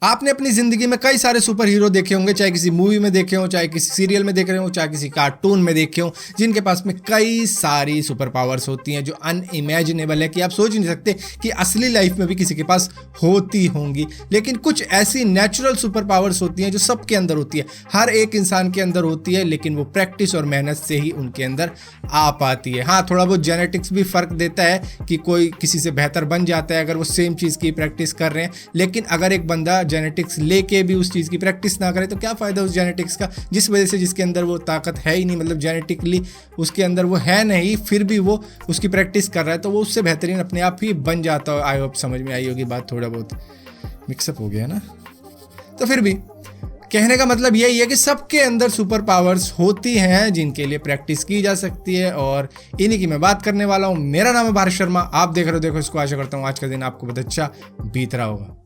आपने अपनी ज़िंदगी में कई सारे सुपर हीरो देखे होंगे, चाहे किसी मूवी में देखे हों, चाहे किसी सीरियल में देख रहे हो, चाहे किसी कार्टून में देखे हों, जिनके पास में कई सारी सुपर पावर्स होती हैं जो अनइमेजिनेबल है, कि आप सोच ही नहीं सकते कि असली लाइफ में भी किसी के पास होती होंगी। लेकिन कुछ ऐसी नेचुरल सुपर पावर्स होती हैं जो सबके अंदर होती है, हर एक इंसान के अंदर होती है, लेकिन वो प्रैक्टिस और मेहनत से ही उनके अंदर आ पाती है। हाँ, थोड़ा बहुत जेनेटिक्स भी फ़र्क देता है कि कोई किसी से बेहतर बन जाता है अगर वो सेम चीज़ की प्रैक्टिस कर रहे हैं, लेकिन अगर एक बंदा जेनेटिक्स लेके भी उस चीज़ की प्रैक्टिस ना करे तो क्या फ़ायदा उस जेनेटिक्स का, जिस वजह से जिसके अंदर वो ताकत है ही नहीं, मतलब जेनेटिकली उसके अंदर वो है नहीं, फिर भी वो उसकी प्रैक्टिस कर रहा है तो वो उससे बेहतरीन अपने आप ही बन जाता है। आई होप समझ में आई होगी बात, थोड़ा बहुत मिक्सअप हो गया ना। तो फिर भी कहने का मतलब यही है कि सबके अंदर सुपर पावर्स होती हैं जिनके लिए प्रैक्टिस की जा सकती है, और इन्हीं की मैं बात करने वाला हूँ। मेरा नाम है भारत शर्मा, आप देख रहे हो देखो इसको। आशा करता हूँ आज का दिन आपको बहुत अच्छा बीत रहा होगा।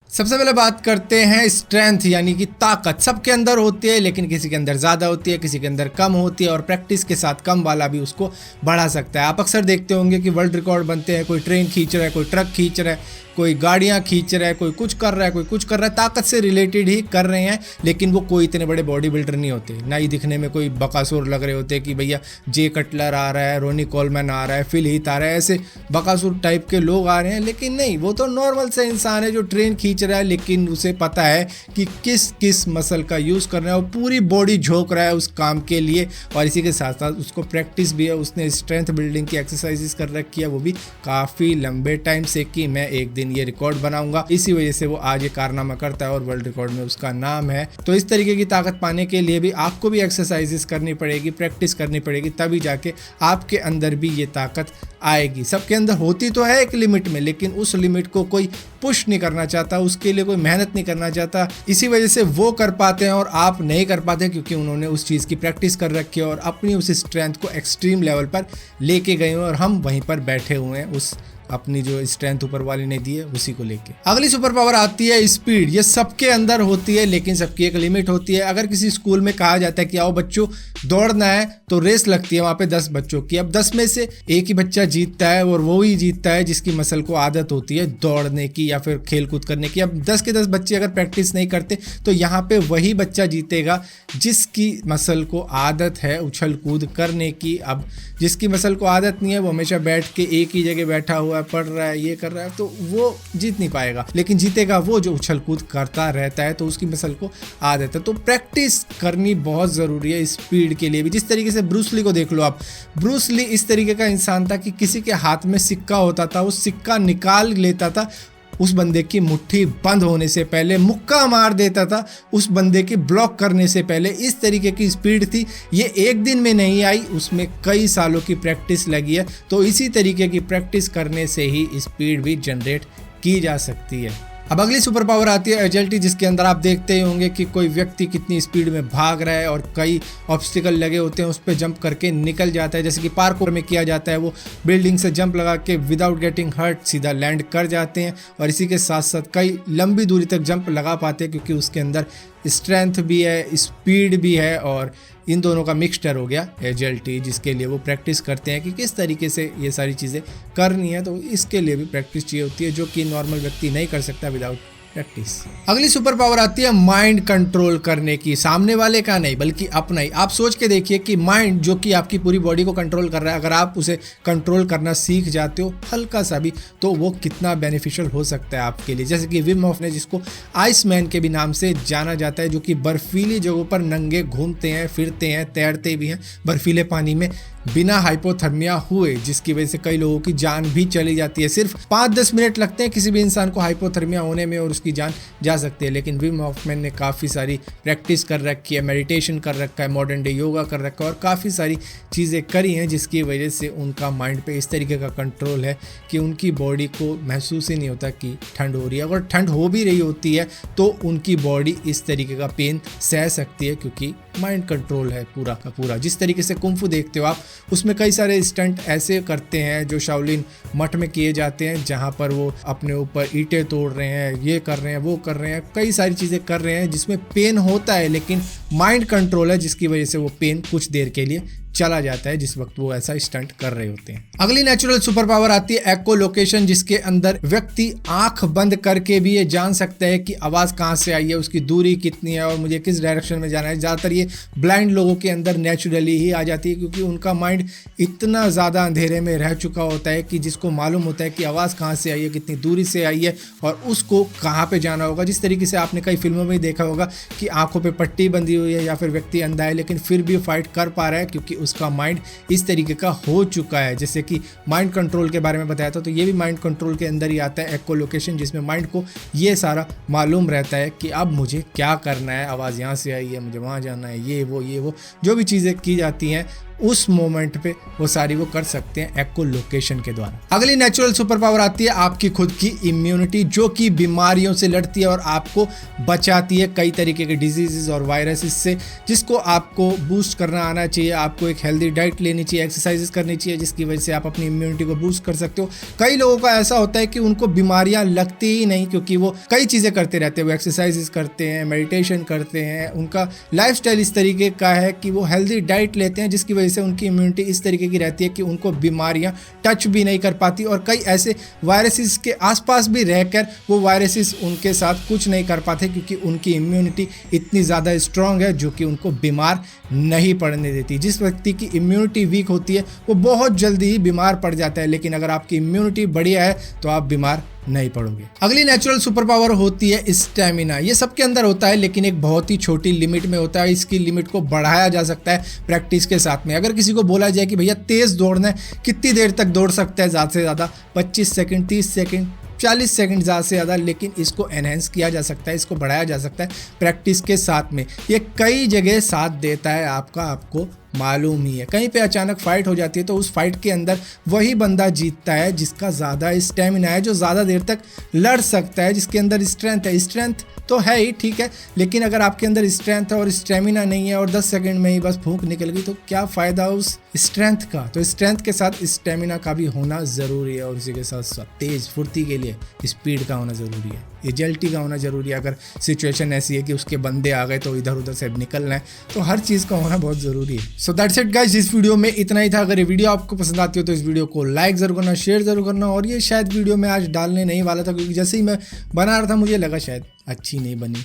सबसे पहले बात करते हैं स्ट्रेंथ, यानी कि ताकत। सबके अंदर होती है, लेकिन किसी के अंदर ज़्यादा होती है, किसी के अंदर कम होती है, और प्रैक्टिस के साथ कम वाला भी उसको बढ़ा सकता है। आप अक्सर देखते होंगे कि वर्ल्ड रिकॉर्ड बनते हैं, कोई ट्रेन खींच रहा है, कोई ट्रक खींच रहा है, कोई गाड़ियाँ खींच रहा है, कोई कुछ कर रहा है, कोई कुछ कर रहा है, ताकत से रिलेटेड ही कर रहे हैं, लेकिन वो कोई इतने बड़े बॉडी बिल्डर नहीं होते, ना ही दिखने में कोई बकासुर लग रहे होते कि भैया जे कटलर आ रहा है, रोनी कोलमैन आ रहा है, फिल हीथ आ रहा है, ऐसे बकासुर टाइप के लोग आ रहे हैं। लेकिन नहीं, वो तो नॉर्मल से इंसान है जो ट्रेन खींच रहा है, लेकिन उसे पता है कि किस किस मसल का यूज़ करना है, और पूरी बॉडी झोंक रहा है उस काम के लिए, और इसी के साथ साथ उसको प्रैक्टिस भी है। उसने स्ट्रेंथ बिल्डिंग की एक्सरसाइजेस कर रखी है, वो भी काफ़ी लंबे टाइम से, कि मैं एक दिन ये रिकॉर्ड बनाऊंगा। इसी वजह से वो आज ये कारनामा करता है और वर्ल्ड रिकॉर्ड में उसका नाम है। तो इस तरीके की ताकत पाने के लिए भी आपको भी एक्सरसाइजेस करनी पड़ेगी, प्रैक्टिस करनी पड़ेगी, तभी जाके आपके अंदर भी ये ताकत आएगी। सबके अंदर होती तो है एक लिमिट में, लेकिन उस लिमिट को कोई पुश नहीं करना चाहता, उसके लिए कोई मेहनत नहीं करना चाहता। इसी वजह से वो कर पाते हैं और आप नहीं कर पाते, क्योंकि उन्होंने उस चीज़ की प्रैक्टिस कर रखी है और अपनी उस स्ट्रेंथ को एक्सट्रीम लेवल पर लेके गए हैं, और हम वहीं पर बैठे हुए हैं उस अपनी जो स्ट्रेंथ ऊपर वाले ने दी है उसी को लेके। अगली सुपर पावर आती है स्पीड। ये सबके अंदर होती है, लेकिन सबकी एक लिमिट होती है। अगर किसी स्कूल में कहा जाता है कि आओ बच्चों दौड़ना है, तो रेस लगती है वहाँ पे 10 बच्चों की। अब 10 में से एक ही बच्चा जीतता है, और वो ही जीतता है जिसकी मसल को आदत होती है दौड़ने की या फिर खेल कूद करने की। अब 10 के 10 बच्चे अगर प्रैक्टिस नहीं करते तो यहाँ पे वही बच्चा जीतेगा जिसकी मसल को आदत है उछल कूद करने की। अब जिसकी मसल को आदत नहीं है, वो हमेशा बैठ के एक ही जगह बैठा हुआ है, पढ़ रहा है, ये कर रहा है, तो वो जीत नहीं पाएगा। लेकिन जीतेगा वो जो उछल कूद करता रहता है, तो उसकी मसल को आदत है। तो प्रैक्टिस करनी बहुत ज़रूरी है स्पीड के लिए भी। जिस तरीके से ब्रूस ली को देख लो आप, ब्रूस ली इस तरीके का इंसान था कि किसी के हाथ में सिक्का होता था, वो सिक्का निकाल लेता था, उस बंदे की मुट्ठी बंद होने से पहले मुक्का मार देता था, उस बंदे की ब्लॉक करने से पहले। इस तरीके की स्पीड थी। ये एक दिन में नहीं आई, उसमें कई सालों की प्रैक्टिस लगी है। तो इसी तरीके की प्रैक्टिस करने से ही स्पीड भी जनरेट की जा सकती है। अब अगली सुपर पावर आती है एजिलिटी, जिसके अंदर आप देखते ही होंगे कि कोई व्यक्ति कितनी स्पीड में भाग रहा है और कई ऑब्स्टिकल लगे होते हैं, उस पर जंप करके निकल जाता है। जैसे कि पार्कोर में किया जाता है, वो बिल्डिंग से जंप लगा के विदाउट गेटिंग हर्ट सीधा लैंड कर जाते हैं, और इसी के साथ साथ कई लंबी दूरी तक जंप लगा पाते हैं, क्योंकि उसके अंदर स्ट्रेंथ भी है, स्पीड भी है, और इन दोनों का मिक्सचर हो गया एजिलिटी, जिसके लिए वो प्रैक्टिस करते हैं कि किस तरीके से ये सारी चीज़ें करनी है। तो इसके लिए भी प्रैक्टिस चाहिए होती है, जो कि नॉर्मल व्यक्ति नहीं कर सकता विदाउट प्रैक्टिस। अगली सुपर पावर आती है माइंड कंट्रोल करने की। सामने वाले का नहीं, बल्कि अपना ही। आप सोच के देखिए कि माइंड जो कि आपकी पूरी बॉडी को कंट्रोल कर रहा है, अगर आप उसे कंट्रोल करना सीख जाते हो हल्का सा भी, तो वो कितना बेनिफिशियल हो सकता है आपके लिए। जैसे कि विम होफ ने, जिसको आइस मैन के भी नाम से जाना जाता है, जो कि बर्फीली जगहों पर नंगे घूमते हैं, फिरते हैं, तैरते भी हैं बर्फीले पानी में बिना हाइपोथर्मिया हुए, जिसकी वजह से कई लोगों की जान भी चली जाती है। सिर्फ 5-10 मिनट लगते हैं किसी भी इंसान को हाइपोथर्मिया होने में, और उसकी जान जा सकती है। लेकिन विम होफ मैन ने काफ़ी सारी प्रैक्टिस कर रखी है, मेडिटेशन कर रखा है, मॉडर्न डे योगा कर रखा है, और काफ़ी सारी चीज़ें करी हैं, जिसकी वजह से उनका माइंड पे इस तरीके का कंट्रोल है कि उनकी बॉडी को महसूस ही नहीं होता कि ठंड हो रही है। अगर ठंड हो भी रही होती है तो उनकी बॉडी इस तरीके का पेन सह सकती है, क्योंकि माइंड कंट्रोल है पूरा का पूरा। जिस तरीके से कुंफू देखते हो आप, उसमें कई सारे स्टंट ऐसे करते हैं जो शाओलिन मठ में किए जाते हैं, जहाँ पर वो अपने ऊपर ईंटें तोड़ रहे हैं, ये कर रहे हैं, वो कर रहे हैं, कई सारी चीज़ें कर रहे हैं जिसमें पेन होता है, लेकिन माइंड कंट्रोल है, जिसकी वजह से वो पेन कुछ देर के लिए चला जाता है जिस वक्त वो ऐसा स्टंट कर रहे होते हैं। अगली नेचुरल सुपर पावर आती है एको लोकेशन, जिसके अंदर व्यक्ति आंख बंद करके भी ये जान सकता है कि आवाज कहाँ से आई है, उसकी दूरी कितनी है और मुझे किस डायरेक्शन में जाना है। ज्यादातर ये ब्लाइंड लोगों के अंदर नेचुरली ही आ जाती है, क्योंकि उनका माइंड इतना ज़्यादा अंधेरे में रह चुका होता है कि जिसको मालूम होता है कि आवाज़ कहाँ से आई है, कितनी दूरी से आई है और उसको कहाँ पे जाना होगा। जिस तरीके से आपने कई फिल्मों में देखा होगा कि आंखों पे पट्टी बंधी हुई है या फिर व्यक्ति अंधा है, लेकिन फिर भी फाइट कर पा रहा है क्योंकि उसका माइंड इस तरीके का हो चुका है। जैसे कि माइंड कंट्रोल के बारे में बताया था, तो ये भी माइंड कंट्रोल के अंदर ही आता है एको लोकेशन, जिसमें माइंड को ये सारा मालूम रहता है कि अब मुझे क्या करना है, आवाज़ यहाँ से आई है, मुझे वहाँ जाना है, ये वो जो भी चीज़ें की जाती हैं उस मोमेंट पे वो सारी वो कर सकते हैं एको लोकेशन के द्वारा। अगली नेचुरल सुपर पावर आती है आपकी खुद की इम्यूनिटी, जो कि बीमारियों से लड़ती है और आपको बचाती है कई तरीके के डिजीजेस और वायरसेस से, जिसको आपको बूस्ट करना आना चाहिए। आपको एक हेल्दी डाइट लेनी चाहिए, एक्सरसाइजेस करनी चाहिए, जिसकी वजह से आप अपनी इम्यूनिटी को बूस्ट कर सकते हो। कई लोगों का ऐसा होता है कि उनको बीमारियां लगती ही नहीं, क्योंकि वो कई चीज़ें करते रहते हैं, वो एक्सरसाइजेस करते हैं, मेडिटेशन करते हैं, उनका लाइफस्टाइल इस तरीके का है कि वो हेल्दी डाइट लेते हैं, जिसकी वजह से उनकी इम्यूनिटी इस तरीके की रहती है कि उनको बीमारियां टच भी नहीं कर पाती और कई ऐसे वायरसेस के आसपास भी रहकर वो वायरसेस उनके साथ कुछ नहीं कर पाते, क्योंकि उनकी इम्यूनिटी इतनी ज़्यादा स्ट्रांग है जो कि उनको बीमार नहीं पड़ने देती। जिस व्यक्ति की इम्यूनिटी वीक होती है वो बहुत जल्दी ही बीमार पड़ जाता है, लेकिन अगर आपकी इम्यूनिटी बढ़िया है तो आप बीमार नहीं पड़ोगे। अगली नेचुरल सुपर पावर होती है स्टैमिना। ये सबके अंदर होता है, लेकिन एक बहुत ही छोटी लिमिट में होता है। इसकी लिमिट को बढ़ाया जा सकता है प्रैक्टिस के साथ में। अगर किसी को बोला जाए कि भैया तेज दौड़ना है, कितनी देर तक दौड़ सकता है, ज़्यादा से ज़्यादा 25 सेकंड, 30 सेकंड, 40 सेकंड ज़्यादा से ज़्यादा, लेकिन इसको एनहेंस किया जा सकता है, इसको बढ़ाया जा सकता है प्रैक्टिस के साथ में। ये कई जगह साथ देता है आपको मालूम ही है। कहीं पे अचानक फाइट हो जाती है तो उस फाइट के अंदर वही बंदा जीतता है जिसका ज़्यादा स्टेमिना है, जो ज़्यादा देर तक लड़ सकता है, जिसके अंदर स्ट्रेंथ है। स्ट्रेंथ तो है ही, ठीक है, लेकिन अगर आपके अंदर स्ट्रेंथ है और स्टेमिना नहीं है और 10 सेकंड में ही बस फूंक निकल गई तो क्या फ़ायदा उस स्ट्रेंथ का। तो स्ट्रेंथ के साथ स्टेमिना का भी होना ज़रूरी है और इसी के साथ साथ तेज़ फुर्ती के लिए स्पीड का होना ज़रूरी है, एजिलिटी का होना ज़रूरी है। अगर सिचुएशन ऐसी है कि उसके बंदे आ गए तो इधर उधर से निकलना है, तो हर चीज़ का होना बहुत ज़रूरी है। सो दैट्स इट गाइस, इस वीडियो में इतना ही था। अगर ये वीडियो आपको पसंद आती हो तो इस वीडियो को लाइक ज़रूर करना, शेयर ज़रूर करना। और ये शायद वीडियो में आज डालने नहीं वाला था, क्योंकि जैसे ही मैं बना रहा था मुझे लगा शायद अच्छी नहीं बनी,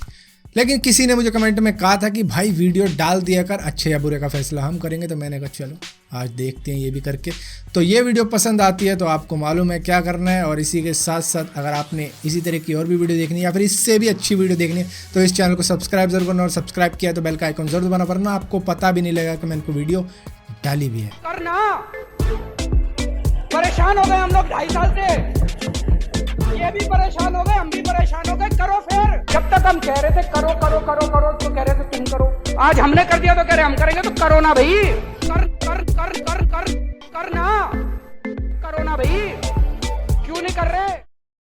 लेकिन किसी ने मुझे कमेंट में कहा था कि भाई वीडियो डाल दिया कर, अच्छे या बुरे का फैसला हम करेंगे। तो मैंने कहा चलो आज देखते हैं ये भी करके। तो ये वीडियो पसंद आती है तो आपको मालूम है क्या करना है। और इसी के साथ साथ अगर आपने इसी तरह की और भी वीडियो देखनी है या फिर इससे भी अच्छी वीडियो देखनी है तो इस चैनल को सब्सक्राइब जरूर करना, और सब्सक्राइब किया तो बेल का आइकन जरूर दबाना, वरना आपको पता भी नहीं लगेगा कि मैंने को वीडियो डाली भी है। करना परेशान हो गए हम लोग 2.5 साल से, ये भी परेशान हो गए, हम भी परेशान हो गए। करो फिर, जब तक हम कह रहे थे करो करो करो करो तो कह रहे थे तुम करो, आज हमने कर दिया तो कह रहे हम करेंगे, तो करो ना भाई, कर कर कर कर कर करना, करो ना भाई, क्यों नहीं कर रहे।